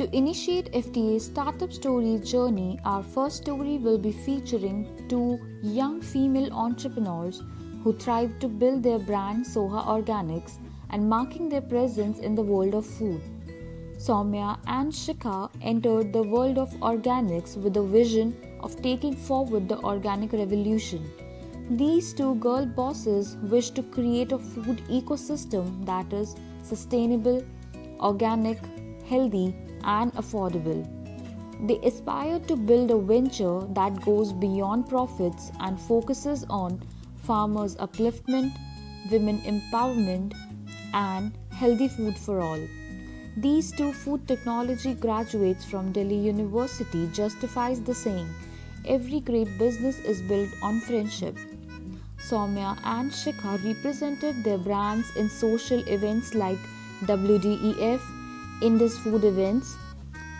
To initiate FTA's Startup Stories journey, our first story will be featuring two young female entrepreneurs who thrive to build their brand Soha Organics and marking their presence in the world of food. Soumya and Shikha entered the world of organics with a vision of taking forward the organic revolution. These two girl bosses wish to create a food ecosystem that is sustainable, organic, healthy, and affordable. They aspire to build a venture that goes beyond profits and focuses on farmers' upliftment, women empowerment, and healthy food for all. These two food technology graduates from Delhi University justifies the saying, every great business is built on friendship. Soumya and Shikha represented their brands in social events like WDEF, Indus Food Events.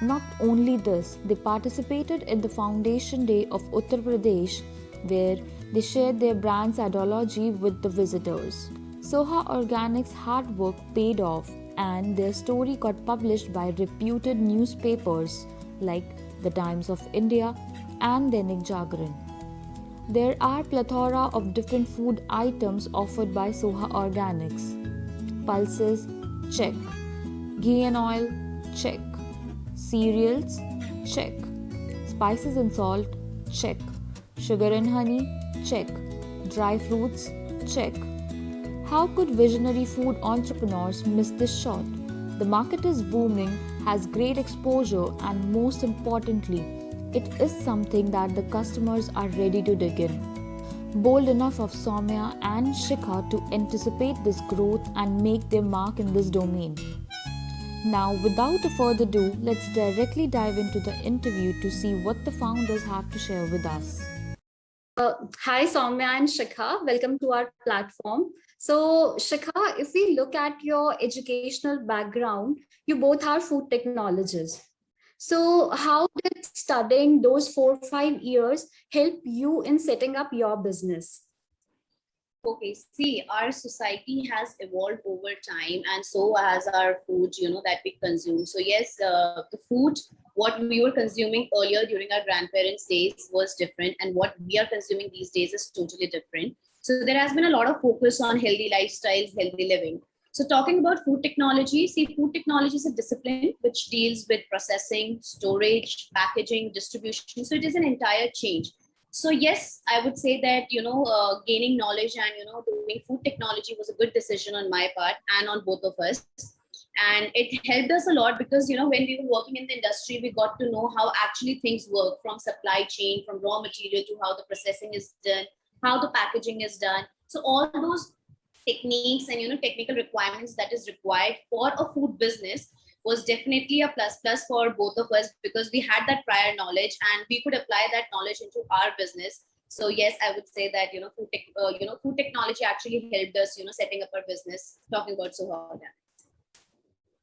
Not only this, they participated in the Foundation Day of Uttar Pradesh, where they shared their brand's ideology with the visitors. Soha Organics' hard work paid off, and their story got published by reputed newspapers like The Times of India and Dainik Jagran. There are plethora of different food items offered by Soha Organics. Pulses, check. Ghee and oil, check. Cereals, check. Spices and salt, check. Sugar and honey, check. Dry fruits, check. How could visionary food entrepreneurs miss this shot? The market is booming, has great exposure, and most importantly, it is something that the customers are ready to dig in. Bold enough of Soumya and Shikha to anticipate this growth and make their mark in this domain. Now, without further ado, let's directly dive into the interview to see what the founders have to share with us. Hi, Soumya and Shikha. Welcome to our platform. So, Shikha, if we look at your educational background, you both are food technologists. So, how did studying those 4 or 5 years help you in setting up your business? Okay, see, our society has evolved over time, and so has our food, that we consume. So yes, the food, what we were consuming earlier during our grandparents' days was different, and what we are consuming these days is totally different. So there has been a lot of focus on healthy lifestyles, healthy living. So talking about food technology, see, food technology is a discipline which deals with processing, storage, packaging, distribution. So it is an entire change. So yes, I would say that, gaining knowledge and, doing food technology was a good decision on my part and on both of us. And it helped us a lot because, when we were working in the industry, we got to know how actually things work, from supply chain, from raw material to how the processing is done, how the packaging is done. So all those techniques and, technical requirements that is required for a food business was definitely a plus for both of us, because we had that prior knowledge and we could apply that knowledge into our business. So yes, I would say that, food technology actually helped us, setting up our business, talking about Soha Organics.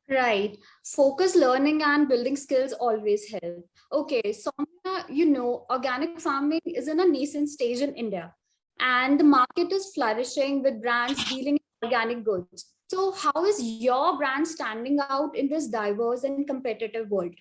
Right. Focus learning and building skills always help. Okay, Soumya, organic farming is in a nascent stage in India, and the market is flourishing with brands dealing in organic goods. So how is your brand standing out in this diverse and competitive world?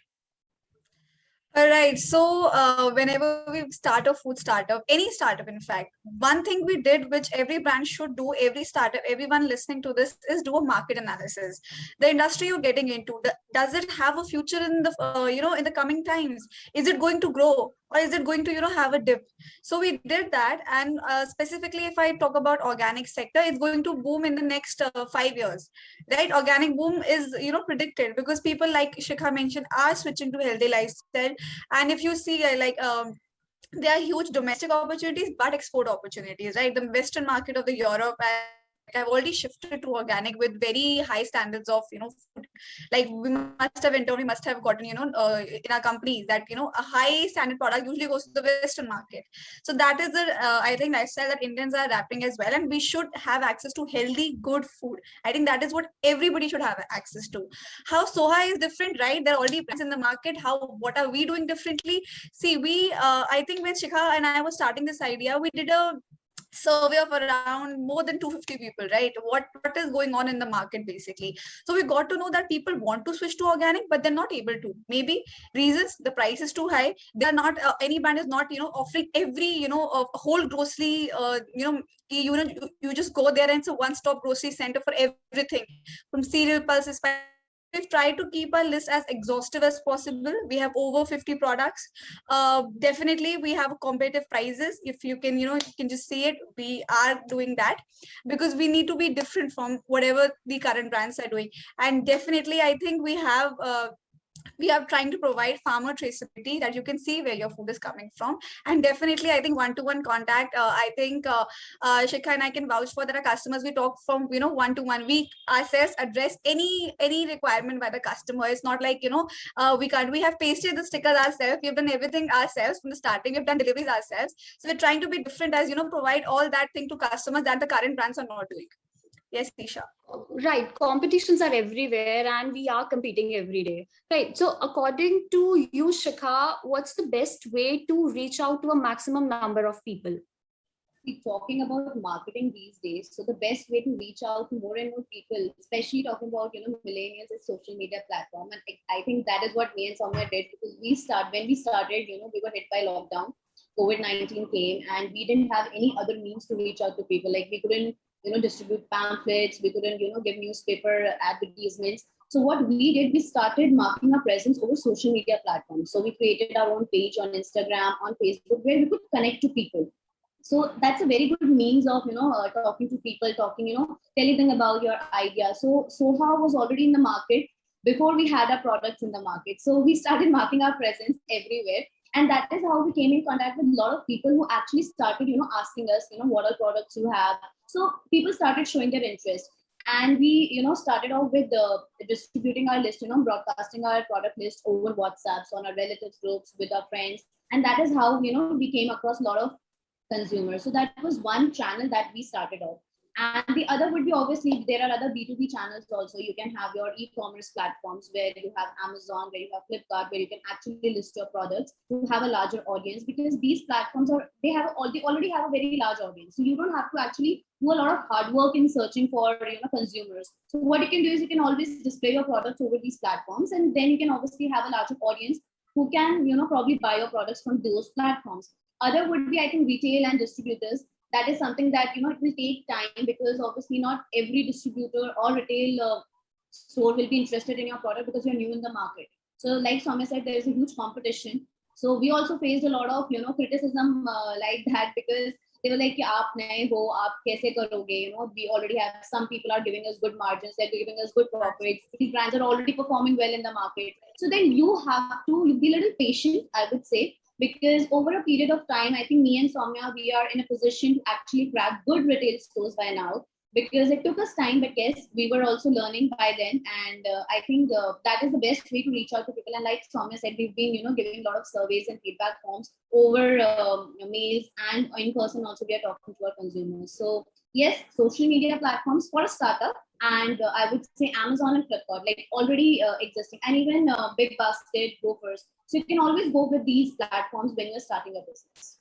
All right. So whenever we start a food startup, any startup, in fact, one thing we did, which every brand should do, every startup, everyone listening to this, is do a market analysis. The industry you're getting into, does it have a future in the, in the coming times? Is it going to grow, or is it going to, have a dip? So we did that. And specifically, if I talk about organic sector, it's going to boom in the next 5 years, right? Organic boom is, predicted, because people, like Shikha mentioned, are switching to healthy lifestyle. And if you see there are huge domestic opportunities, but export opportunities, right? The Western market of the Europe have already shifted to organic with very high standards of, food. Like we must have gotten, in our companies that, a high standard product usually goes to the Western market. So that is the, I think, lifestyle that Indians are adapting as well. And we should have access to healthy, good food. I think that is what everybody should have access to. How Soha is different, right? There are already brands in the market. What are we doing differently? See, I think when Shikha and I was starting this idea, we did a survey of around more than 250 people, right? What is going on in the market basically. So we got to know that people want to switch to organic, but they're not able to. Maybe reasons: the price is too high. They are not, any brand is not, offering every, a whole grocery, you just go there and it's a one-stop grocery center for everything, from cereal, pulses, we've tried to keep our list as exhaustive as possible. We have over 50 products. Definitely, we have competitive prices. If you can, you can just see it. We are doing that because we need to be different from whatever the current brands are doing. And definitely, I think we are trying to provide farmer traceability, that you can see where your food is coming from. And definitely, I think one-to-one contact, I think Shikha and I can vouch for that. Our customers, we talk from, one-to-one. We ourselves address any requirement by the customer. It's not like, we have pasted the stickers ourselves. We've done everything ourselves from the starting. We've done deliveries ourselves. So we're trying to be different, as provide all that thing to customers that the current brands are not doing. Yes, Tisha. Right, competitions are everywhere and we are competing every day. Right, so according to you, Shikha, what's the best way to reach out to a maximum number of people? Talking about marketing these days, so the best way to reach out to more and more people, especially talking about millennials, is social media platform. And I think that is what me and Soumya did, because when we started, we were hit by lockdown. COVID-19 came and we didn't have any other means to reach out to people. Like we couldn't distribute pamphlets, we couldn't give newspaper advertisements. So what we did, we started marking our presence over social media platforms. So we created our own page on Instagram, on Facebook, where we could connect to people. So that's a very good means of talking to people, telling them about your idea. So Soha was already in the market before we had our products in the market. So we started marking our presence everywhere, and that is how we came in contact with a lot of people who actually started asking us what are products you have. So people started showing their interest, and we started off with distributing our list, broadcasting our product list over WhatsApps, on our relatives groups, with our friends, and that is how we came across a lot of consumers. So that was one channel that we started off. And the other would be, obviously, there are other B2B channels also. You can have your e-commerce platforms where you have Amazon, where you have Flipkart, where you can actually list your products to have a larger audience, because these platforms they already have a very large audience. So you don't have to actually do a lot of hard work in searching for consumers. So what you can do is you can always display your products over these platforms, and then you can obviously have a larger audience who can probably buy your products from those platforms. Other would be, I think, retail and distributors. That is something that it will take time, because obviously not every distributor or retail store will be interested in your product because you're new in the market. So like Soumya said, there is a huge competition. So we also faced a lot of criticism like that, because they were like, "Aap naye ho, aap kaise karoge?" We already have, some people are giving us good margins, they're giving us good profits. These brands are already performing well in the market. So then you have to be a little patient, I would say, because over a period of time, I think me and Soumya, we are in a position to actually crack good retail stores by now, because it took us time, but yes, we were also learning by then. And I think that is the best way to reach out to people. And like Soumya said, we've been giving a lot of surveys and feedback forms over mails, and in person also we are talking to our consumers. So yes, social media platforms for a startup, and I would say Amazon and Flipkart, like already existing, and even Big Basket, Gophers. So you can always go with these platforms when you're starting a business.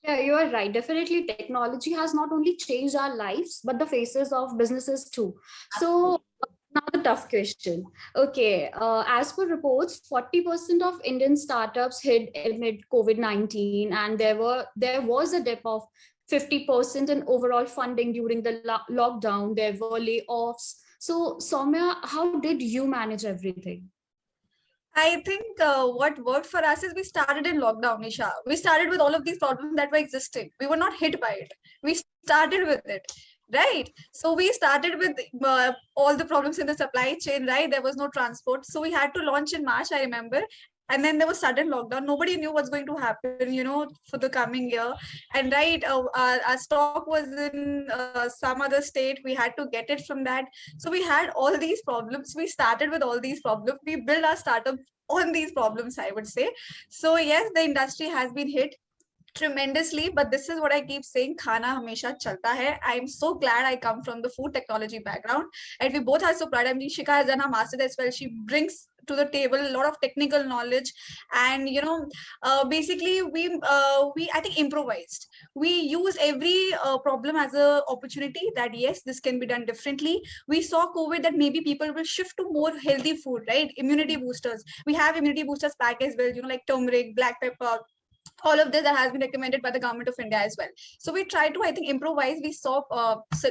Yeah, you are right. Definitely, technology has not only changed our lives, but the faces of businesses too. So now the tough question. Okay, as per reports, 40% of Indian startups hit amid COVID-19, and there was a dip of 50% in overall funding during the lockdown. There were layoffs. So Soumya, how did you manage everything? I think what worked for us is we started in lockdown, Nisha. We started with all of these problems that were existing. We were not hit by it. We started with it, right? So we started with all the problems in the supply chain, right? There was no transport. So we had to launch in March, I remember. And then there was sudden lockdown. Nobody knew what's going to happen, for the coming year. And right, our stock was in some other state. We had to get it from that. So we had all these problems. We started with all these problems. We built our startup on these problems, I would say. So yes, the industry has been hit tremendously, but this is what I keep saying, khana hamesha chalta hai. I'm so glad I come from the food technology background, and we both are so proud. I mean, Shika has done her master's as well. She brings to the table, a lot of technical knowledge, and basically we I think improvised. We use every problem as a opportunity that yes, this can be done differently. We saw COVID that maybe people will shift to more healthy food, right? Immunity boosters. We have immunity boosters pack as well, like turmeric, black pepper, all of this that has been recommended by the government of India as well. So we try to, I think, improvise. We saw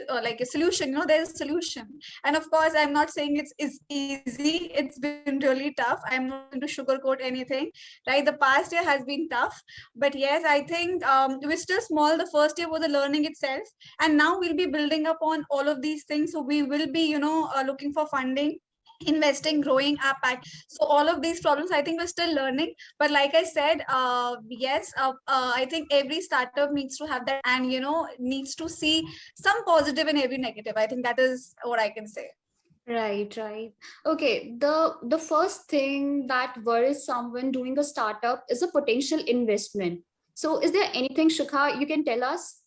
like a solution. There's a solution, and of course, I'm not saying it's easy. It's been really tough. I'm not going to sugarcoat anything. Right, the past year has been tough, but yes, I think we're still small. The first year was the learning itself, and now we'll be building up on all of these things. So we will be, looking for funding, investing, growing our pack. So all of these problems, I think we're still learning. But like I said, yes, I think every startup needs to have that, and needs to see some positive in every negative. I think that is what I can say. Right, right. Okay, the first thing that worries someone doing a startup is a potential investment. So is there anything, Shikha, you can tell us?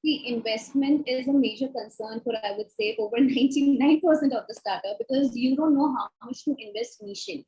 The investment is a major concern for, I would say, over 99% of the startup, because you don't know how much to invest initially.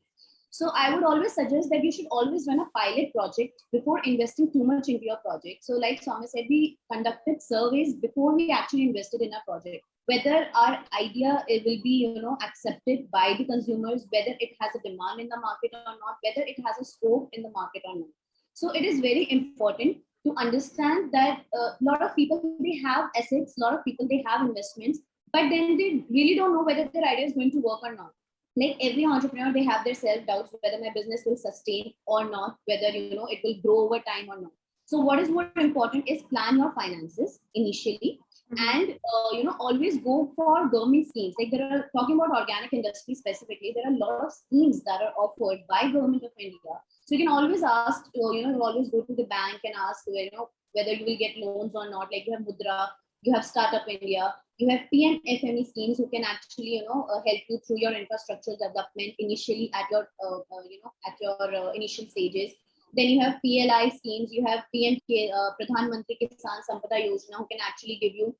So I would always suggest that you should always run a pilot project before investing too much into your project. So like Swami said, we conducted surveys before we actually invested in a project, whether our idea it will be accepted by the consumers, whether it has a demand in the market or not, whether it has a scope in the market or not. So it is very important to understand that a lot of people, they have assets, a lot of people, they have investments, but then they really don't know whether their idea is going to work or not. Like every entrepreneur, they have their self doubts whether my business will sustain or not, whether it will grow over time or not. So what is more important is plan your finances initially, and always go for government schemes. Like there are, talking about organic industry specifically, there are a lot of schemes that are offered by government of India. So you can always ask, you always go to the bank and ask, whether you will get loans or not. Like you have Mudra, you have Startup India, you have PMFME schemes who can actually, help you through your infrastructure development initially at your, initial stages. Then you have PLI schemes, you have PMK, Pradhan Mantri Kisan Sampada Yojana, who can actually give you,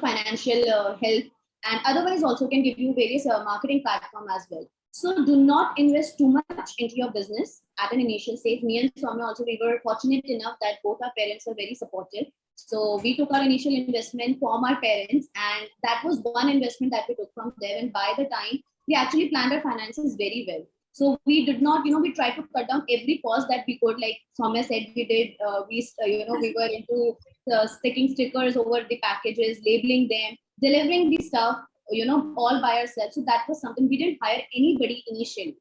financial help, and otherwise also can give you various marketing platform as well. So do not invest too much into your business at an initial stage. Me and Swami also, we were fortunate enough that both our parents were very supportive. So we took our initial investment from our parents, and that was one investment that we took from them. And by the time we actually planned our finances very well. So we did not, we tried to cut down every cost that we could. Like Soumya said, we did, we were into sticking stickers over the packages, labeling them, delivering the stuff, all by ourselves. So that was something, we didn't hire anybody initially.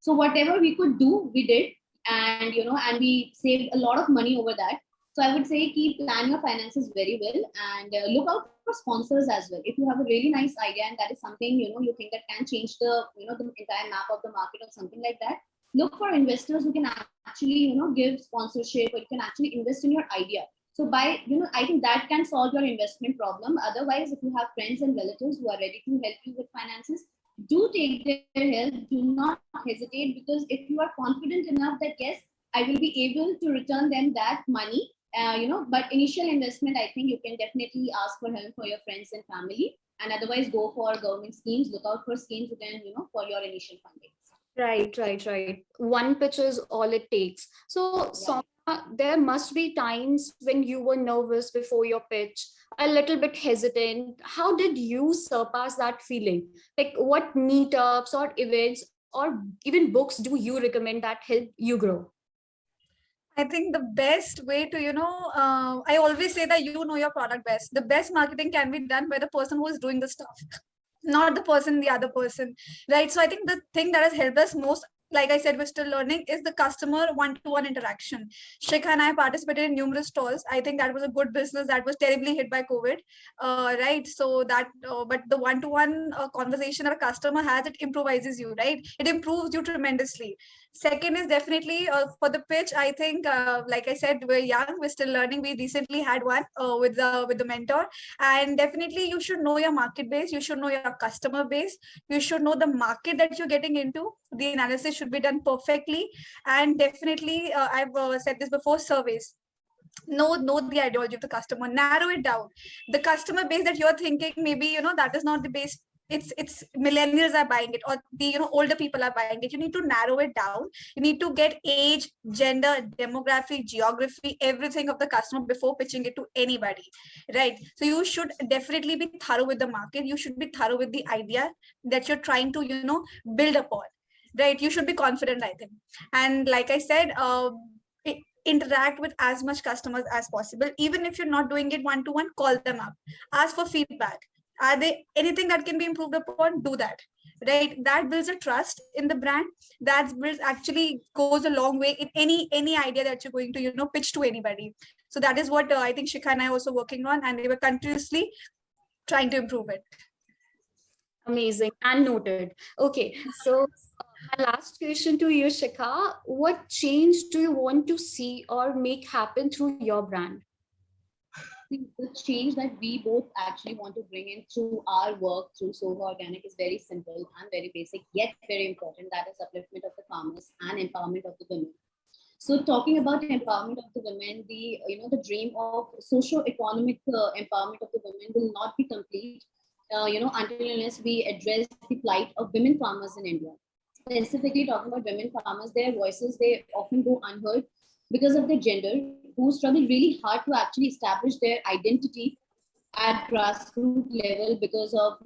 So whatever we could do, we did. And, and we saved a lot of money over that. So I would say plan your finances very well, and look out for sponsors as well. If you have a really nice idea and that is something, you think that can change the, the entire map of the market or something like that, look for investors who can actually, give sponsorship, or you can actually invest in your idea. So by, I think that can solve your investment problem. Otherwise, if you have friends and relatives who are ready to help you with finances, do take their help. Do not hesitate, because if you are confident enough that yes, I will be able to return them that money, but initial investment, I think you can definitely ask for help for your friends and family, and otherwise go for government schemes. Look out for schemes who can, for your initial funding. Right, right, right. One pitch is all it takes. So, Soumya, there must be times when you were nervous before your pitch, a little bit hesitant. How did you surpass that feeling? Like, what meetups or events or even books do you recommend that help you grow? I think the best way to, I always say that you know your product best. The best marketing can be done by the person who is doing the stuff, not the person, the other person, right? So I think the thing that has helped us most, like I said, we're still learning, is the customer one-to-one interaction. Shikha and I participated in numerous stalls. I think that was a good business that was terribly hit by COVID, right? So that, but the one-to-one conversation that a customer has, it improvises you, right? It improves you tremendously. Second is definitely for the pitch. I think, like I said, we're young, we're still learning. We recently had one with the mentor, and definitely you should know your market base. You should know your customer base. You should know the market that you're getting into. The analysis should be done perfectly, and definitely I've said this before: surveys. Know the ideology of the customer. Narrow it down. The customer base that you're thinking, maybe that is not the base it's millennials are buying it, or the older people are buying it. You need to narrow it down. You need to get age, gender, demography, geography, everything of the customer before pitching it to anybody, right? So you should definitely be thorough with the market. You should be thorough with the idea that you're trying to build upon, right? You should be confident, I think. And like I said, interact with as much customers as possible. Even if you're not doing it one to one, call them up, ask for feedback. Are there anything that can be improved upon? Do that, right? That builds a trust in the brand. That builds, actually goes a long way in any idea that you're going to pitch to anybody. So that is what I think Shikha and I are also working on, and we were continuously trying to improve it. Amazing and noted. Okay, so my last question to you, Shikha, what change do you want to see or make happen through your brand? The change that we both actually want to bring in through our work through Soha Organic is very simple and very basic, yet very important. That is upliftment of the farmers and empowerment of the women. So talking about empowerment of the women, the dream of socio-economic empowerment of the women will not be complete, until unless we address the plight of women farmers in India. Specifically talking about women farmers, their voices, they often go unheard because of their gender, who struggle really hard to actually establish their identity at grassroots level because of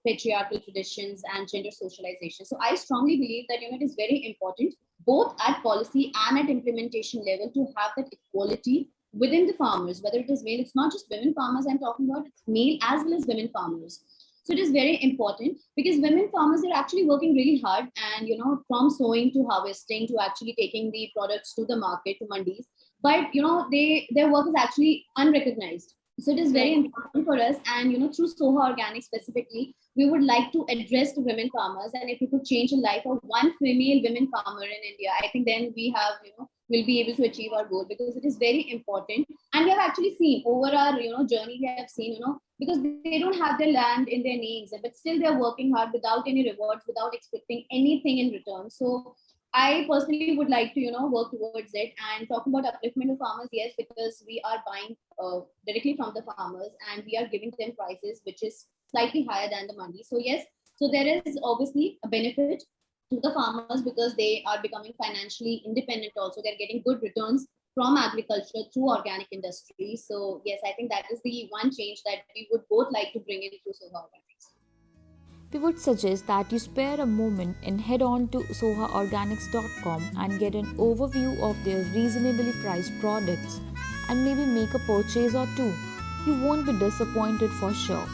patriarchal traditions and gender socialization. So I strongly believe that it is very important both at policy and at implementation level to have that equality within the farmers, whether it is male. It's not just women farmers I'm talking about, it's male as well as women farmers. So it is very important because women farmers are actually working really hard, and from sowing to harvesting to actually taking the products to the market, to mandis, but their work is actually unrecognized. So it is very important for us, and through Soha Organics specifically, we would like to address the women farmers. And if we could change the life of one female women farmer in India, I think then we have, we'll be able to achieve our goal, because it is very important. And we have actually seen over our, journey, we have seen, because they don't have their land in their names, but still they're working hard without any rewards, without expecting anything in return. So I personally would like to, work towards it. And talking about upliftment of farmers, yes, because we are buying directly from the farmers, and we are giving them prices which is slightly higher than the money. So yes, so there is obviously a benefit to the farmers because they are becoming financially independent. Also, they're getting good returns from agriculture through organic industry. So yes, I think that is the one change that we would both like to bring in through Soha Organics. We would suggest that you spare a moment and head on to sohaorganics.com and get an overview of their reasonably priced products and maybe make a purchase or two. You won't be disappointed for sure.